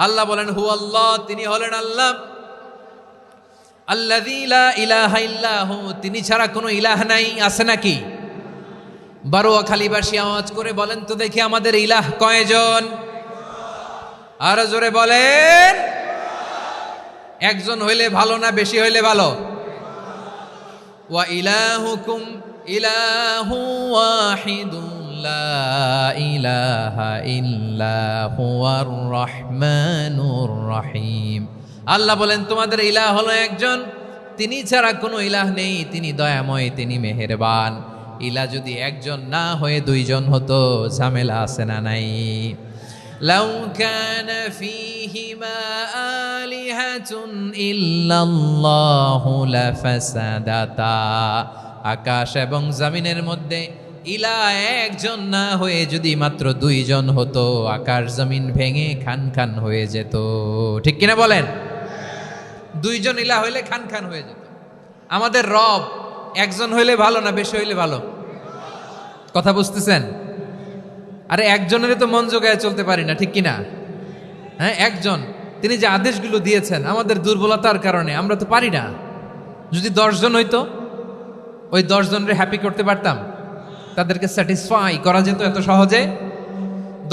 আল্লাহ বলেন হু আল্লাহ, তিনি হলেন আল্লাহ আল্লাযী লা ইলাহা ইল্লাহু, তিনি ছাড়া কোনো ইলাহ নাই। আছে নাকি? বারোয়াখালীবাসী আওয়াজ করে বলেন তো দেখি আমাদের ইলাহ কয়জন? আরো জোরে বলেন। একজন হইলে ভালো না বেশি হইলে ভালো? ওয়া ইলাহুকুম ইলাহু ওয়াহিদুন লা ইলাহা ইল্লা হুয়ার রহমানুর রহিম। আল্লাহ বলেন তোমাদের ইলাহ হলো একজন, তিনি ছাড়া কোনো ইলাহ নেই, তিনি দয়াময়, তিনি মেহেরবান। ইলাহ যদি একজন না হয়ে দুইজন হতো, ঝামেলা আছে না নাই? লাউ কানা ফীহিমা আলিহাতুন ইল্লাল্লাহু লাফাসাদাতা, আকাশ এবং জমিনের মধ্যে ইলাহ একজন না হয়ে যদি মাত্র দুইজন হতো, আকাশ জমিন ভেঙে খান খান হয়ে যেত। ঠিক কিনা বলেন? দুইজন ইলাহ হইলে খান খান হয়ে যেত। আমাদের রব একজন হইলে ভালো না বেশি হইলে ভালো? কথা বুঝতেছেন? আরে একজনের তো মন জোগায় চলতে পারি না, ঠিক কিনা? হ্যাঁ, একজন, তিনি যে আদেশগুলো দিয়েছেন আমাদের দুর্বলতার কারণে আমরা তো পারি না। যদি 10 জন হইতো, ওই 10 জনের হ্যাপি করতে পারতাম, তাদেরকে স্যাটিসফাই করা যেত এত সহজে?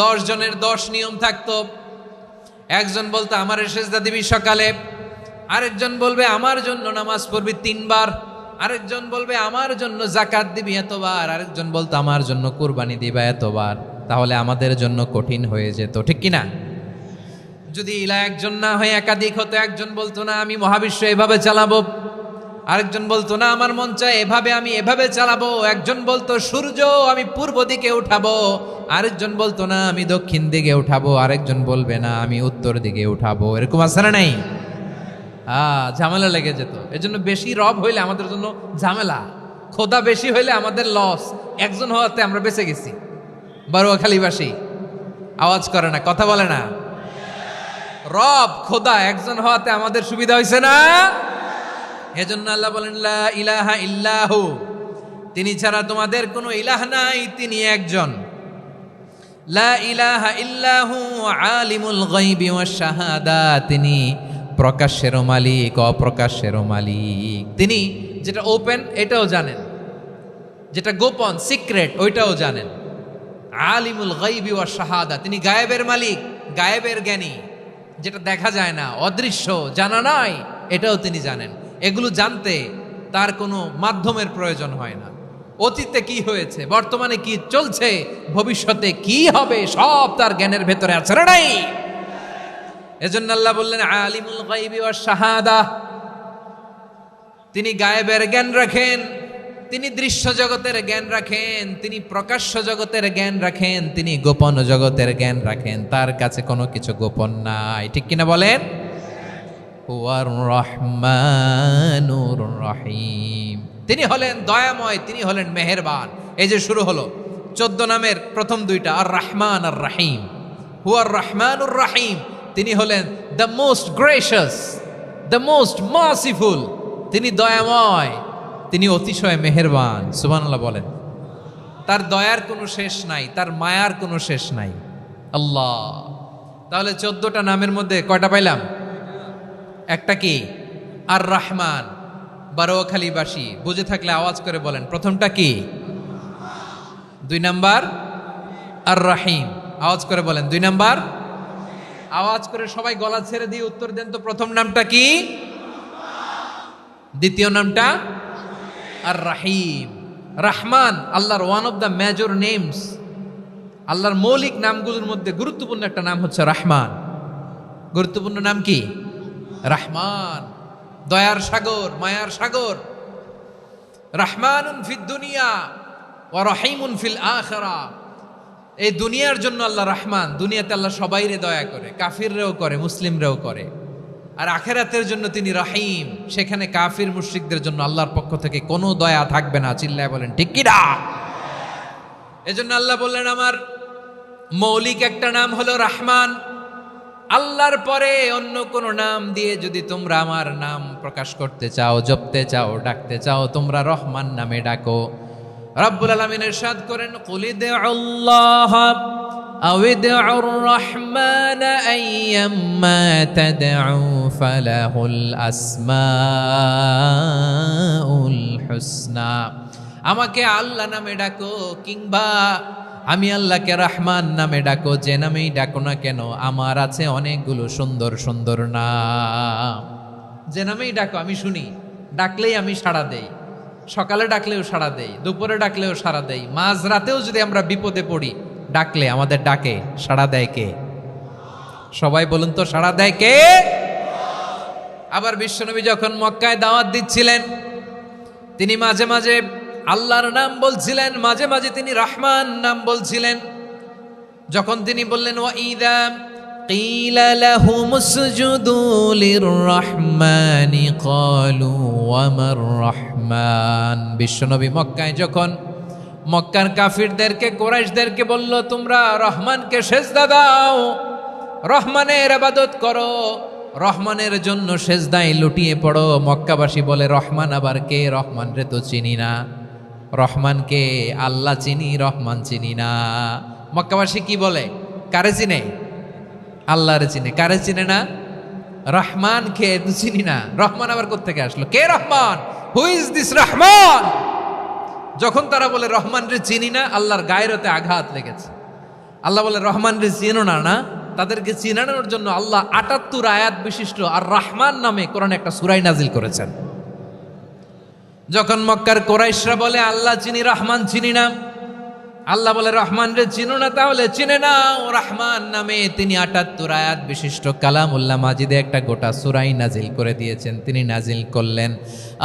10 জনের 10 নিয়ম থাকতো। একজন বলতো আমার সেজদা দিবি সকালে, আরেকজন বলবে আমার জন্য নামাজ পড়বি 3 বার, আরেকজন বলবে আমার জন্য যাকাত দিবি এতবার, আরেকজন বলতো আমার জন্য কুরবানি দিবা এতবার। তাহলে আমাদের জন্য কঠিন হয়ে যেত, ঠিক কিনা? যদি ইলাহ একজন না হয়ে একাধিক হতো, একজন বলতো না আমি মহাবিশ্ব এভাবে চালাবো, আরেকজন বলতো না আমার মন চায় এভাবে, আমি এভাবে চালাবো, একজন বলতো সূর্য আমি পূর্ব দিকে উঠাবো, আরেকজন বলতো না আমি দক্ষিণ দিকে উঠাবো, আরেকজন বলবে না আমি উত্তর দিকে উঠাবো। এরকম আছে না নাই? ঝামেলা লেগে যেত। এজন্য বেশি রব হইলে আমাদের জন্য ঝামেলা, খোদা বেশি হইলে আমাদের লস। একজন হওয়াতে আমরা বেঁচে গেছি। বারোয়াখালীবাসী আওয়াজ করে না, কথা বলে না। রব খোদা একজন হওয়াতে আমাদের সুবিধা হয়েছে না? এজন্য আল্লাহ বলেন লা ইলাহা ইল্লাহু, তিনি ছাড়া তোমাদের কোনো ইলাহ নাই, তিনি একজন। লা ইলাহা ইল্লাহু আলিমুল গায়বি ওয়াশ শাহাদা, তিনি প্রকাশ্যেরও মালিক অপ্রকাশ্যেরও মালিক। তিনি যেটা ওপেন এটাও জানেন, যেটা গোপন সিক্রেট ওইটাও জানেন। আলিমুল গায়বি ওয়াশ শাহাদা, তিনি গায়েবের মালিক, গায়েবের জ্ঞানী, যেটা দেখা যায় না, অদৃশ্য, জানা নাই, এটাও তিনি জানেন। এগুলো জানতে তার কোনো মাধ্যমের প্রয়োজন হয় না। অতীতে কি হয়েছে, বর্তমানে কি চলছে, ভবিষ্যতে কি হবে, সব তার জ্ঞানের ভেতরে আছে না নাই? এজন্য আল্লাহ বললেন আলিমুল গায়বি ওয়াশ শাহাদা, তিনি গায়েবের জ্ঞান রাখেন, তিনি দৃশ্য জগতের জ্ঞান রাখেন, তিনি প্রকাশ্য জগতের জ্ঞান রাখেন, তিনি গোপন জগতের জ্ঞান রাখেন। তার কাছে কোনো কিছু গোপন নাই, ঠিক কিনা বলেন? হুয়ার রহমানুর রহিম, তিনি হলেন দয়াময়, তিনি হলেন মেহেরবান। এই যে শুরু হলো 14 নামের প্রথম 2টা, আর রহমান আর রহিম। হুয়ার রহমানুর রহিম, তিনি হলেন the most gracious, the most merciful, তিনি দয়াময়, তিনি অতিশয় মেহেরবান। সুবহানাল্লাহ বলেন। তার দয়ার কোনো শেষ নাই, তার মায়ার কোনো শেষ নাই। আল্লাহ, তাহলে 14টা নামের মধ্যে কয়টা পাইলাম? একটা কি? আর রহমান। বারোয়াখালীবাসী বুঝে থাকলে আওয়াজ করে বলেন প্রথমটা কি? 2 নাম্বার আর রহিম। আওয়াজ করে বলেন 2 নাম্বার। আওয়াজ করে সবাই গলা ছেড়ে দিয়ে উত্তর দেন তো, প্রথম নামটা কি? দ্বিতীয় নামটা? আর রহিম। রহমান আল্লাহর one of the major names, আল্লাহর মৌলিক নামগুলোর মধ্যে গুরুত্বপূর্ণ একটা নাম হচ্ছে রহমান। গুরুত্বপূর্ণ নাম কি? রহমান, দয়ার সাগর, মায়ার সাগর। রহমানুন ফিদ দুনিয়া ওয়া রহিমুন ফিল আখিরা। এই দুনিয়ার জন্য আল্লাহ রহমান, দুনিয়াতে আল্লাহ সবাইরে দয়া করে, কাফিররেও করে, মুসলিমরেও করে। আর আখিরাতের জন্য তিনি রহিম, সেখানে কাফির মুশরিকদের জন্য আল্লাহর পক্ষ থেকে কোনো দয়া থাকবে না। চিল্লায় বলেন ঠিক কি না? এজন্য আল্লাহ বললেন আমার মৌলিক একটা নাম হলো রহমান। আল্লাহর পরে অন্য কোন নাম দিয়ে যদি তোমরা আমার নাম প্রকাশ করতে চাও, জপতে চাও, ডাকতে চাও, তোমরা রহমান নামে ডাকো। রব্বুল আলামিন ইরশাদ করেন কুলিদুল্লাহ أو ادعوا الرحمن أيما تدعوا فله الأسماء الحسنى আমাকে আল্লাহ নামে ডাকো কিংবা আমি আল্লাহকে রহমান নামে ডাকো, যে নামেই ডাকো না কেন আমার আছে অনেকগুলো সুন্দর সুন্দর নাম। যে নামেই ডাকো আমি শুনি, ডাকলেই আমি সাড়া দেই, সকালে ডাকলেও সাড়া দেই, দুপুরে ডাকলেও সাড়া দেই, মাঝ রাতেও যদি আমরা বিপদে পড়ি ডাকলে আমাদের ডাকে সাড়া দেয় কে? সবাই বলুন তো, সাড়া দেয় কে? আবার বিশ্বনবী যখন মক্কায় দাওয়াত দিচ্ছিলেন তিনি মাঝে মাঝে আল্লাহর নাম বলছিলেন, মাঝে মাঝে তিনি রহমান নাম বলছিলেন। যখন তিনি বললেন ওয়াইদা কিলা লাহুমুসজুদু লিররহমানি ক্বালু ওয়ামার রহমান। বিশ্বনবী মক্কায় যখন মক্কার কাফিরদেরকে, কুরাইশদেরকে বলল তোমরা রহমানকে সেজদা দাও, রহমানের ইবাদত করো, রহমানের জন্য সেজদায় লুটিয়ে পড়ো, মক্কাবাসী বলে রহমান আবার কে? রহমান রে তো চিনি না। রহমানকে আল্লাহ চিনি, রহমান চিনি না। মক্কাবাসী কি বলে? কারে চিনে? আল্লাহরে চিনে। কারে চিনে না? রহমান কে তো চিনি না। রহমান আবার কোত্থেকে আসলো? কে Rahman? Who is this Rahman? যখন তারা বলে রহমান রে চিনি না, আল্লাহর গায়রতে আঘাত লেগেছে। আল্লাহ বলে রহমান রে চিনো না, না তাদেরকে চিনানোর জন্য আল্লাহ ৭৮ আয়াত বিশিষ্ট আর রহমান নামে কোরআনে একটা সূরা নাজিল করেছেন। যখন মক্কার কুরাইশরা বলে আল্লাহ চিনি, রহমান চিনি না, আল্লাহ বলে রহমান রে চিনো না, তাহলে চিনে নাও রহমান নামে তিনি ৭৮ আয়াত বিশিষ্ট কালামুল্লাহ মাজিদে একটা গোটা সূরাই নাজিল করে দিয়েছেন। তিনি নাজিল করলেন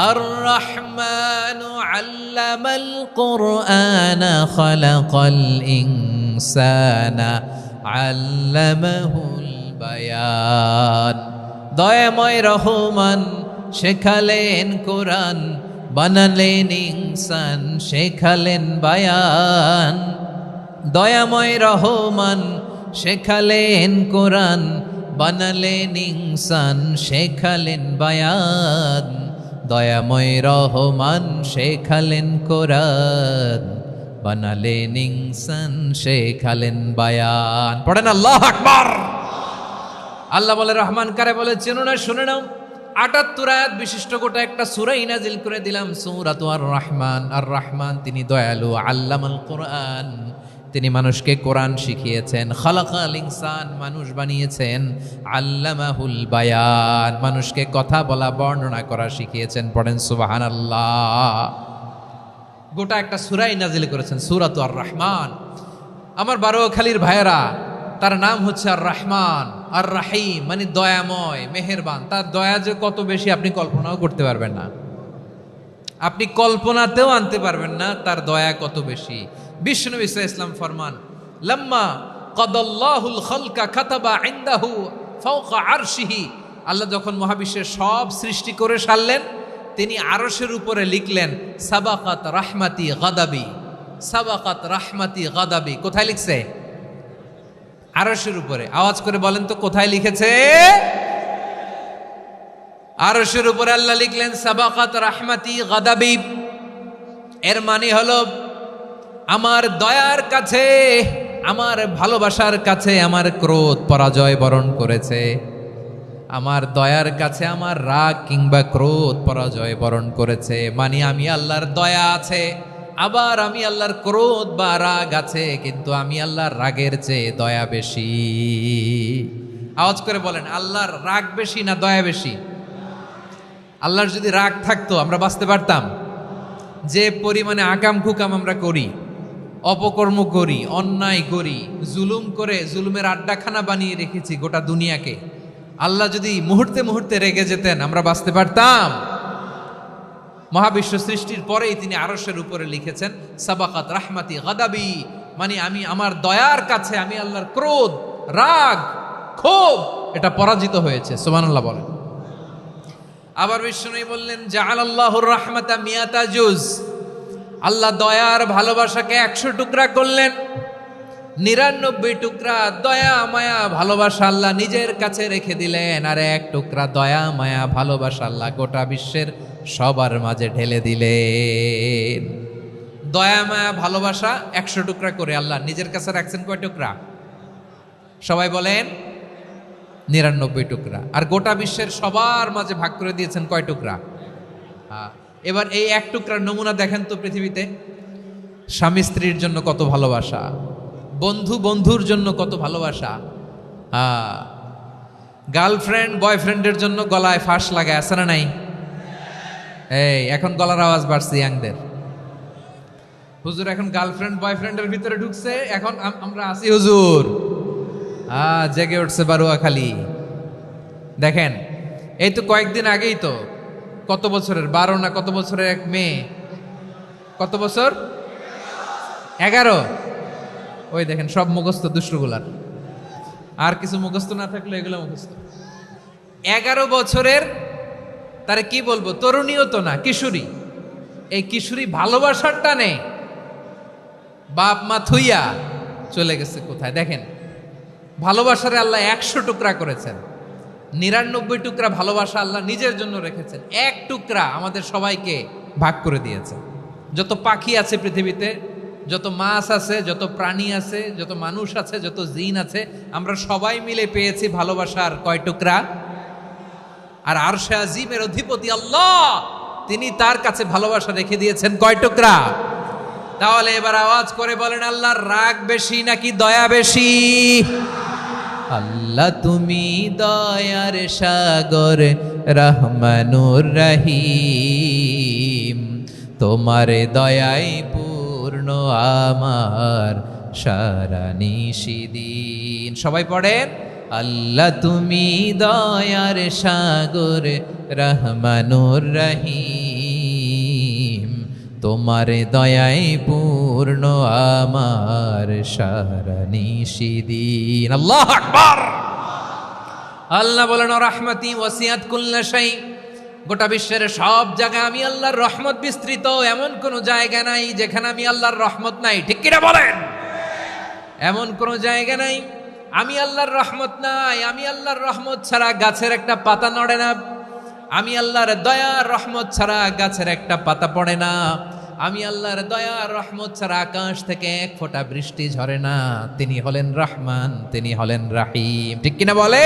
আর রহমানু আল্লামাল কুরআনা খালাকাল ইনসানা আল্লামাহুল বায়ান। দয়াময় রহমান শেখালেন কোরআন, বানালেন ইনসান শেখালেন বায়ান। দয়াময় রহমান শেখালেন কোরআন, বানালেন ইনসান শেখালেন বায়ান। দয়াময় রহমান শেখালেন কোরআন, বানালেন ইনসান শেখালেন বায়ান। পড়েন আল্লাহু আকবার। আল্লাহ বলে রহমান কারে বলে চেনো না? শুনে নাও, ৭৮ আয়াত বিশিষ্ট গোটা একটা সূরাই নাজিল করে দিলাম, সূরাতু আর রহমান। আর রহমান তিনি দয়ালু, আল্লামাল কোরআন তিনি মানুষকে কোরআন শিখিয়েছেন, খালাকাল ইনসান মানুষ বানিয়েছেন, আল্লামাহুল বায়ান মানুষকে কথা বলা বর্ণনা করা শিখিয়েছেন। পড়েন সুবহানাল্লাহ। গোটা একটা সূরাই নাজিল করেছেন, সূরাতু আর রহমান। আমার বারোখালীর ভাইয়েরা, তার নাম হচ্ছে আর রহমান আর রাহিম, মানে দয়াময় মেহেরবান। তার দয়া যে কত বেশি আপনি কল্পনাও করতে পারবেন না, আপনি কল্পনাতেও আনতে পারবেন না তার দয়া কত বেশি। বিশ্বনবী সাল্লাল্লাহু আলাইহি ওয়াসাল্লাম ফরমান লাম্মা কাদাল্লাহুল খালকা কাতাবা ইনদাহু ফাওকা আরশিহি। আল্লাহ যখন মহাবিশ্বের সব সৃষ্টি করে সারলেন তিনি আরশের উপরে লিখলেন সাবাকাত রাহমাতি গাদাবি, সাবাকাত রাহমাতি গাদাবি। কোথায় লিখছে? আরশের উপরে। আওয়াজ করে বলেন তো কোথায় লিখেছে? আরশের উপরে আল্লাহ লিখলেন সাবাকাত রাহমাতি গাদাবি। এর মানে হলো আমার দয়ার কাছে, আমার ভালোবাসার কাছে আমার ক্রোধ পরাজয় বরণ করেছে, আমার দয়ার কাছে আমার রাগ কিংবা ক্রোধ পরাজয় বরণ করেছে। মানে আমি আল্লাহর দয়া আছে, আবার আমি আল্লাহর ক্রোধ বা রাগ আছে, কিন্তু আমি আল্লাহর রাগের চেয়ে দয়া বেশি। আওয়াজ করে বলেন আল্লাহর রাগ বেশি না দয়া বেশি? আল্লাহর যদি রাগ থাকতো আমরা বাঁচতে পারতাম? যে পরিমাণে আকাম কুকাম আমরা করি, অপকর্ম করি, অন্যায় করি, জুলুম করে জুলুমের আড্ডাখানা বানিয়ে রেখেছি গোটা দুনিয়াকে, আল্লাহ যদি মুহূর্তে মুহূর্তে রেগে যেতেন আমরা বাঁচতে পারতাম? মহাবিশ্ব সৃষ্টির পরেই তিনি আরশের উপরে লিখেছেন সাবাকাত রাহমাতি গাদাবি, মানে আমি আমার দয়ার কাছে আমি আল্লাহর ক্রোধ, রাগ, ক্ষোভ এটা পরাজিত হয়েছে। সুবহানাল্লাহ বলেন। আবার বিষ্ণু বললেন জাআলাল্লাহুর রাহমাতা মিয়াতা জুজ। আল্লাহ দয়ার ভালোবাসাকে 100 টুকরা করলেন, 99 টুকরা দয়া মায়া ভালোবাসা আল্লাহ নিজের কাছে রেখে দিলেন, আর 1 টুকরা দয়া মায়া ভালোবাসা আল্লাহ গোটা বিশ্বের সবার মাঝে ঢেলে দিলেন। দয়া মায়া ভালোবাসা 100 টুকরা করে আল্লাহ নিজের কাছে রাখছেন কয় টুকরা? সবাই বলেন 99 টুকরা। আর গোটা বিশ্বের সবার মাঝে ভাগ করে দিয়েছেন কয় টুকরা? এবার এই এক টুকরার নমুনা দেখেন তো পৃথিবীতে। স্বামী স্ত্রীর জন্য কত ভালোবাসা, বন্ধু বন্ধুর জন্য কত ভালোবাসা, গার্লফ্রেন্ড বয়ফ্রেন্ডের জন্য গলায় ফাঁস লাগায়, আছে না নাই? এই এখন গলার আওয়াজ বাড়ছে ইয়াংদের। হুজুর এখন গার্লফ্রেন্ড বয়ফ্রেন্ডের ভিতরে ঢুকছে, এখন আমরা আছি হুজুর। জেগে উঠছে বারুয়াখালী। দেখেন এই তো কয়েকদিন আগেই তো, কত বছরের 12 না কত বছরের এক মেয়ে, কত বছর? 11। ওই দেখেন সব মুখস্থ দুষ্টগুলার, আর কিছু মুখস্থ না থাকলে এগুলো মুখস্থ। 11 বছরের, তারে কি বলবো, তরুণীও তো না, কিশোরী। এই কিশোরী ভালোবাসার টানে বাপ মা থুইয়া চলে গেছে কোথায়? দেখেন ভালোবাসারে আল্লাহ 100 টুকরা করেছেন, 99 টুকরা ভালোবাসা আল্লাহ নিজের জন্য রেখেছেন, এক টুকরা আমাদের সবাইকে ভাগ করে দিয়েছেন। যত পাখি আছে পৃথিবীতে, যত মাছ আছে, যত প্রাণী আছে, যত মানুষ আছে, যত জিন আছে, আমরা সবাই মিলে পেয়েছি ভালোবাসার কয় টুকরা? আর আরশে আজিমের অধিপতি আল্লাহ, তিনি তার কাছে ভালোবাসা রেখে দিয়েছেন কয় টুকরা? তাহলে এবার আওয়াজ করে বলেন, আল্লাহর রাগ বেশি নাকি দয়া বেশি? আল্লাহ তুমি দয়ার সাগর, রহমানুর রহিম, তোমার দয়ায় পূর্ণ আমার সারা নিশিদিন। সবাই পড়েন, আল্লাহ তুমি দয়ার সাগর, রহমানুর রহিম, তোমার দয়ায় পূর্ণ আমার সারা নিশিদিন। আল্লাহু আকবার। আল্লাহ বলেন, রাহমাতি ওয়াসিআত কুল্লা শাই, গোটা বিশ্বের সব জায়গায় আমি আল্লাহর রহমত বিস্তৃত, এমন কোন জায়গা নাই যেখানে আমি আল্লাহর রহমত নাই। ঠিক কিনা বলেন? এমন কোন জায়গা নাই আমি আল্লাহর রহমত নাই। আমি আল্লাহর রহমত ছাড়া গাছের একটা পাতা নড়ে না, আমি আল্লাহর দয়ার রহমত ছাড়া গাছের একটা পাতা পড়ে না, আমি আল্লাহর দয়ার রহমত ছাড়া আকাশ থেকে এক ফোঁটা বৃষ্টি ঝরে না। তিনি হলেন রহমান, তিনি হলেন রাহিম। ঠিক কিনা বলে?